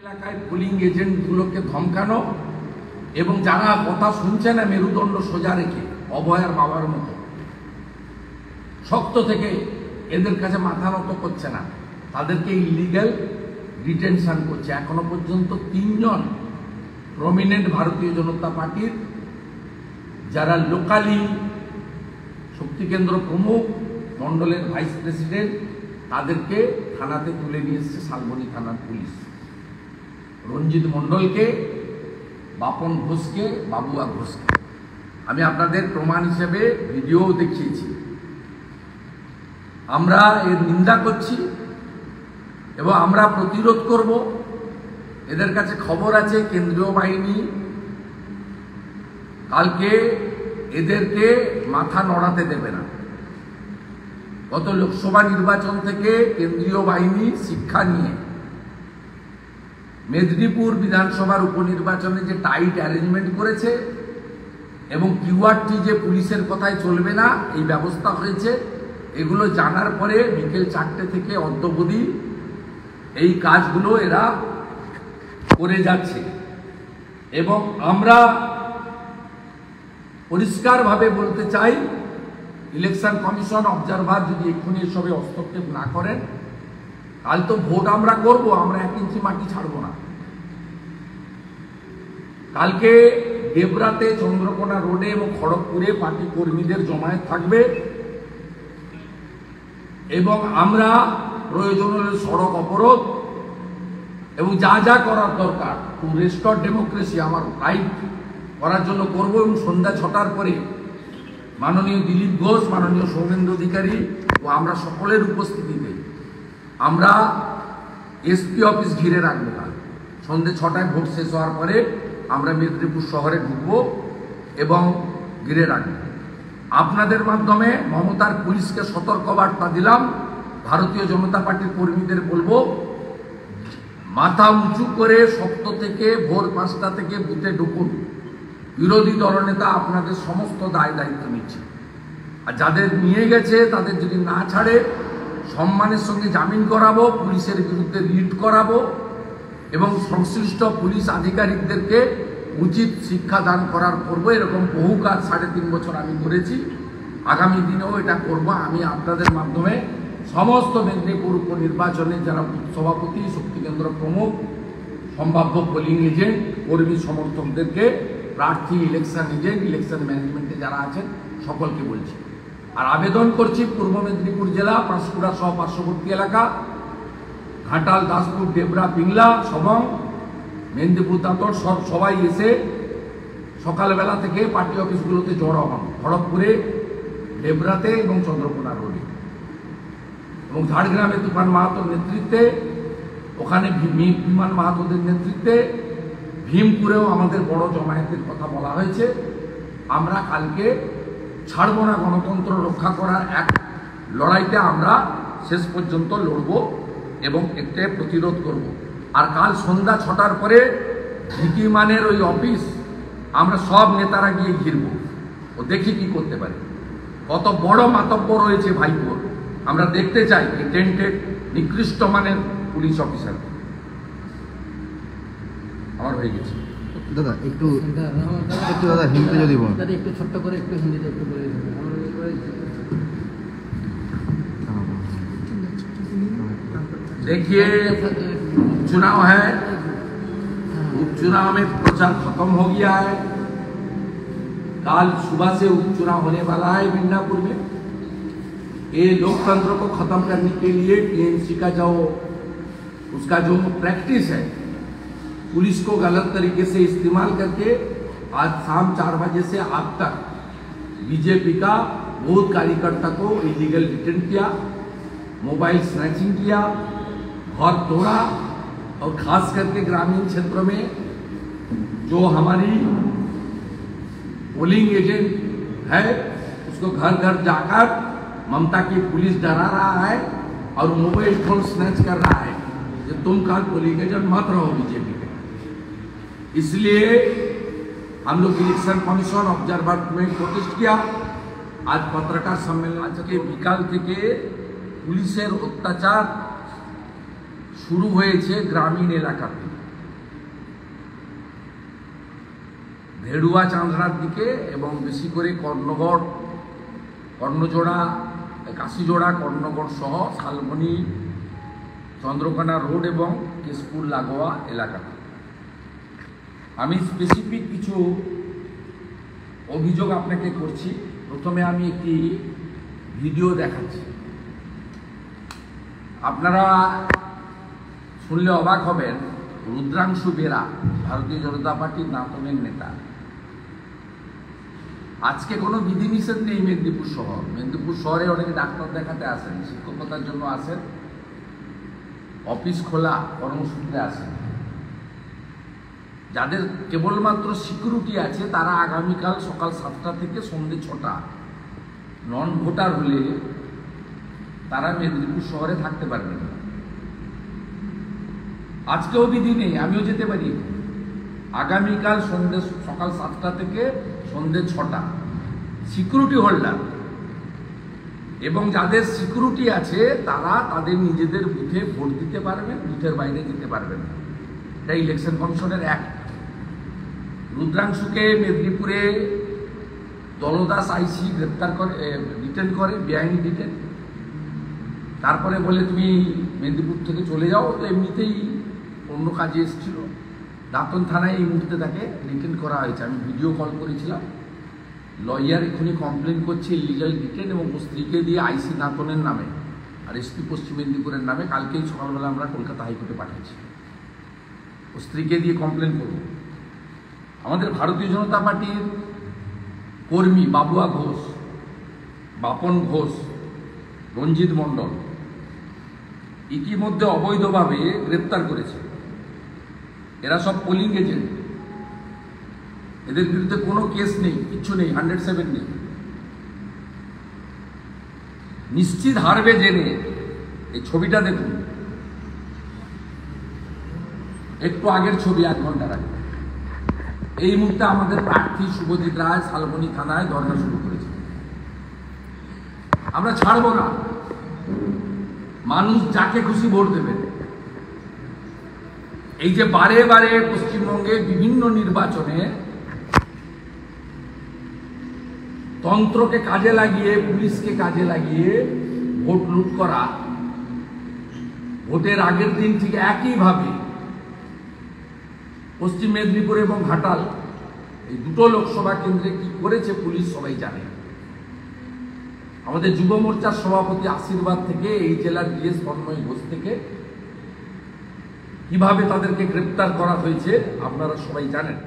এলাকায় পোলিং এজেন্টগুলোকে ধমকানো এবং যারা কথা শুনছে না মেরুদণ্ড সোজা রেখে অভয়ার বাবার মতো শক্ত থেকে এদের কাছে মাথা নত করছে না, তাদেরকে ইলিগ্যাল ডিটেনশন করছে। এখনো পর্যন্ত 3 জন প্রমিনেন্ট ভারতীয় জনতা পার্টির যারা লোকালি শক্তি কেন্দ্র প্রমুখ, মন্ডলের ভাইস প্রেসিডেন্ট, তাদেরকে থানাতে তুলে নিয়ে এসছে শালবনী থানার পুলিশ। রঞ্জিত মন্ডলকে, বাপন ঘোষকে, বাবুয়া ঘোষকে আমি আপনাদের প্রমাণ হিসেবে ভিডিও দেখিয়েছি। আমরা এর নিন্দা করছি এবং আমরা প্রতিরোধ করব। এদের কাছে খবর আছে কেন্দ্রীয় বাহিনী কালকে এদেরকে মাথা নড়াতে দেবে না। গত লোকসভা নির্বাচন থেকে কেন্দ্রীয় বাহিনী শিক্ষা নিয়ে মেদিনীপুর বিধানসভার উপনির্বাচনে যে টাইট অ্যারেঞ্জমেন্ট করেছে এবং কিউআরটি যে পুলিশের কথায় চলবে না এই ব্যবস্থা হয়েছে, এগুলো জানার পরে বিকেল 4টে থেকে অদ্যাবধি এই কাজগুলো এরা করে যাচ্ছে। এবং আমরা পরিষ্কারভাবে বলতে চাই, ইলেকশন কমিশন অবজারভার যদি এক্ষুনি এসবে হস্তক্ষেপ না করেন, কাল তো ভোট আমরা করব, আমরা 1 ইঞ্চি মাটি ছাড়ব না। কালকে দেবরাতে, চন্দ্রকোনা রোডে এবং খড়গপুরে পার্টি কর্মীদের জমায়েত থাকবে এবং আমরা প্রয়োজন হলে সড়ক অবরোধ এবং যা যা করার দরকার টু রেস্টোর ডেমোক্রেসি, আমার রাইট করার জন্য করব। এবং সন্ধ্যা 6টার পরে মাননীয় দিলীপ ঘোষ, মাননীয় সৌমেন্দ্র অধিকারী ও আমরা সকলের উপস্থিতিতে আমরা এসপি অফিস ঘিরে রাখবো। কাল সন্ধ্যে 6টায় ভোট শেষ হওয়ার পরে আমরা মেদিনীপুর শহরে ঢুকবো এবং ঘিরে রাখবো। আপনাদের মাধ্যমে মমতার পুলিশকে সতর্কবার্তা দিলাম, ভারতীয় জনতা পার্টির কর্মীদের বলবো মাথা উঁচু করে শক্ত থেকে ভোর 5টা থেকে বুথে ঢুকুন। বিরোধী দলনেতা আপনাদের সমস্ত দায়িত্ব নিচ্ছে, আর যাদের নিয়ে গেছে তাদের যদি না ছাড়ে সম্মানের সঙ্গে জামিন করাবো, পুলিশের বিরুদ্ধে রিট করাবো এবং সংশ্লিষ্ট পুলিশ আধিকারিকদেরকে উচিত শিক্ষা দান করবো। এরকম বহু কাজ 3.5 বছর আমি করেছি, আগামী দিনেও এটা করব। আমি আপনাদের মাধ্যমে সমস্ত মেদিনীপুর উপনির্বাচনে যারা সভাপতি, শক্তি কেন্দ্র প্রমুখ, সম্ভাব্য পোলিং এজেন্ট, কর্মী সমর্থকদেরকে, প্রার্থী, ইলেকশন এজেন্ট, ইলেকশন ম্যানেজমেন্টে যারা আছেন সকলকে বলছি। আর আবেদন করছি পূর্ব মেদিনীপুর জেলা, পাঁশকুড়া সহ পার্শ্ববর্তী এলাকা, ঘাটাল, দাসপুর, ডেবরা, পিংলা, সবং, মেদিনীপুর, দাঁতর সবাই এসে সকালবেলা থেকে পার্টি অফিসগুলোতে জড়ো হন, খড়গপুরে, ডেবরাতে এবং চন্দ্রকোনা রোডে। এবং ঝাড়গ্রামে তুফান মাহাতোর নেতৃত্বে, ওখানে বিমান মাহাতোদের নেতৃত্বে, ভীমপুরেও আমাদের বড় জমায়েতের কথা বলা হয়েছে। আমরা কালকে ছাড়ব না, গণতন্ত্র রক্ষা করার এক লড়াইতে আমরা শেষ পর্যন্ত লড়ব এবং এতে প্রতিরোধ করব। আর কাল সন্ধ্যা 6টার পরে ভিকিমানের ওই অফিস আমরা সব নেতারা গিয়ে ঘিরব ও দেখি কি করতে পারি। কত বড় মাতব্য রয়েছে ভাইপোর, আমরা দেখতে চাই এই টেন্টেড নিকৃষ্ট মানের পুলিশ অফিসার। আমার হয়ে গেছে দাদা, একটু দাদা হিন্দি যদি বল, একটু ছোট্ট করে একটু হিন্দিতে একটু বলে देखिए, चुनाव है, उपचुनाव में प्रचार खत्म हो गया है। कल सुबह से उपचुनाव होने वाला है मिदनापुर में। ये लोकतंत्र को खत्म करने के लिए टीएमसी का उसका जो प्रैक्टिस है, पुलिस को गलत तरीके से इस्तेमाल करके आज शाम 4 बजे से आज तक बीजेपी का बहुत कार्यकर्ता को इलीगल डिटेन किया, मोबाइल स्नैचिंग किया, घर तोड़ा और खास करके ग्रामीण क्षेत्रों में जो हमारी पोलिंग एजेंट है उसको घर घर जाकर ममता की पुलिस डरा रहा है और मोबाइल फोन स्नैच कर रहा है कि तुम कल पोलिंग एजेंट मत रहो बीजेपी के। इसलिए हम लोग इलेक्शन कमीशन ऑब्जर्वर में प्रोटेस्ट किया। आज पत्रकार सम्मेलन आज के বিকাল থেকে পুলিশের অত্যাচার শুরু হয়েছে গ্রামীণ এলাকাতে। ভেড়ুয়া চাঁদড়ার দিকে এবং বেশি করে কর্ণগড়, কর্ণজোড়া, কাশিজোড়া, কর্ণগড় সহ শালবনী, চন্দ্রকোনা রোড এবং কেশপুর লাগোয়া এলাকা। আমি স্পেসিফিক কিছু অভিযোগ আপনাকে করছি। প্রথমে আমি একটি ভিডিও দেখাচ্ছি, আপনারা শুনলে অবাক হবেন। রুদ্রাংশু বেরা, ভারতীয় জনতা পার্টির নাতনের নেতা। আজকে কোনো বিধিনিষেধ নেই মেদিনীপুর শহর। মেদিনীপুর শহরে অনেকে ডাক্তার দেখাতে আসেন, শিক্ষকতার জন্য আসেন, অফিস খোলা কর্মসূত্রে আসেন। যাদের কেবলমাত্র সিকিউরিটি আছে তারা আগামীকাল সকাল 7টা থেকে সন্ধ্যে 6টা, নন ভোটার হলে তারা মেদিনীপুর শহরে থাকতে পারবেন না। আজকেও বিধি নেই, আমিও যেতে পারি। আগামীকাল সকাল 7টা থেকে সন্ধ্যে 6টা, সিকিউরিটি হোল্ডার এবং যাদের সিকিউরিটি আছে তারা তাদের নিজেদের বুথে ভোট দিতে পারবেন, বুথের বাইরে যেতে পারবেন না। এটা ইলেকশন কমিশনের অ্যাক্ট। রুদ্রাংশুকে মেদিনীপুরে দলদাস আইসি গ্রেপ্তার করে, ডিটেন করে, বেআইনি ডিটেন। তারপরে বলে তুমি মেদিনীপুর থেকে চলে যাও। তো এমনিতেই অন্য কাজে এসেছিল। দাঁতন থানায় এই মুহূর্তে তাকে ডিটেন করা হয়েছে। আমি ভিডিও কল করেছিলাম। লয়ার এখনই কমপ্লেন করছে ইলিগাল ডিটেন এবং স্ত্রীকে দিয়ে আইসি দাঁতনের নামে আর এসপি পশ্চিম মেদিনীপুরের নামে কালকেই সকালবেলা আমরা কলকাতা হাইকোর্টে পাঠিয়েছি। স্ত্রীকে দিয়ে কমপ্লেন করব। আমাদের ভারতীয় জনতা পার্টির কর্মী বাবুয়া ঘোষ, বাপন ঘোষ, রঞ্জিত মণ্ডল ইতিমধ্যে অবৈধভাবে গ্রেপ্তার করেছে। এরা সব পোলিং এজেন্ট। এদের বিরুদ্ধে কোনো কেস নেই, কিচ্ছু নেই, 107 নেই। নিশ্চিত হারবে জেনে। এই ছবিটা দেখুন, একটু আগের ছবি, 1 ঘন্টার আগে। এই মুহূর্তে আমাদের প্রার্থী শুভজিৎ রায় শালবনী থানায় ধর্ণা শুরু করেছে। আমরা ছাড়ব না। মানুষ যাকে খুশি ভোট দেবে। এই যে বারে বারে পশ্চিমবঙ্গে বিভিন্ন নির্বাচনে তন্ত্রকে কাজে লাগিয়ে, পুলিশকে কাজে লাগিয়ে ভোট লুট করা, ভোটের আগের দিন ঠিক একইভাবে পশ্চিম মেদিনীপুর এবং ঘাটাল এই দুটো লোকসভা কেন্দ্রে কি করেছে পুলিশ সবাই জানে। আমাদের যুব মোর্চার সভাপতি আশীর্বাদ থেকে এই জেলার ডিএস তন্ময় ঘোষ থেকে কিভাবে তাদেরকে গ্রেপ্তার করা হয়েছে আপনারা সবাই জানেন।